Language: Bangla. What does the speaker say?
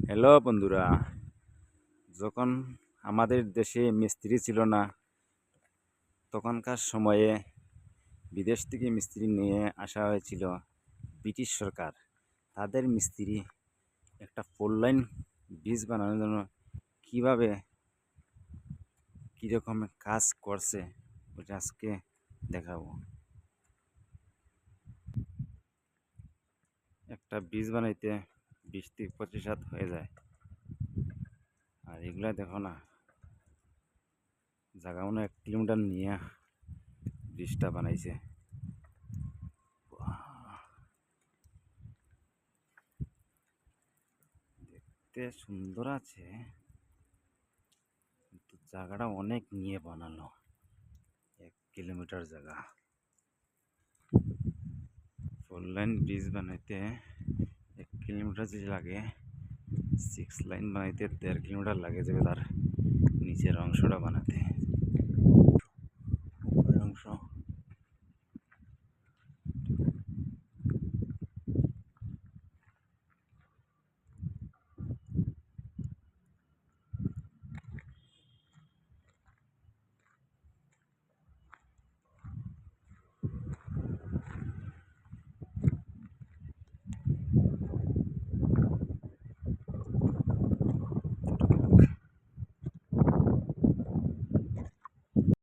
হ্যালো বন্ধুরা, যখন আমাদের দেশে মিস্ত্রি ছিল না তখনকার সময়ে বিদেশ থেকে মিস্ত্রি নিয়ে আসা হয়েছিল ব্রিটিশ সরকার। তাদের মিস্ত্রি একটা 4 লাইন ব্রিজ বানানোর জন্য কীভাবে কীরকম কাজ করছে ওটা আজকে দেখাবো। একটা ব্রিজ বানাইতে 20 থেকে 25 হাত হয়ে যায়, আর এগুলা দেখো না, জায়গা মনে 1 কিলোমিটার নিয়ে ব্রিজটা বানাইছে। দেখতে সুন্দর আছে, কিন্তু জায়গাটা অনেক নিয়ে বানালো। 1 কিলোমিটার জায়গা, 4 লাইন ব্রিজ বানাইতে 1 কিলোমিটার যদি লাগে, 6 লাইন বানাইতে 1.5 কিলোমিটার লাগে যাবে তার নিচের অংশটা বানাতে।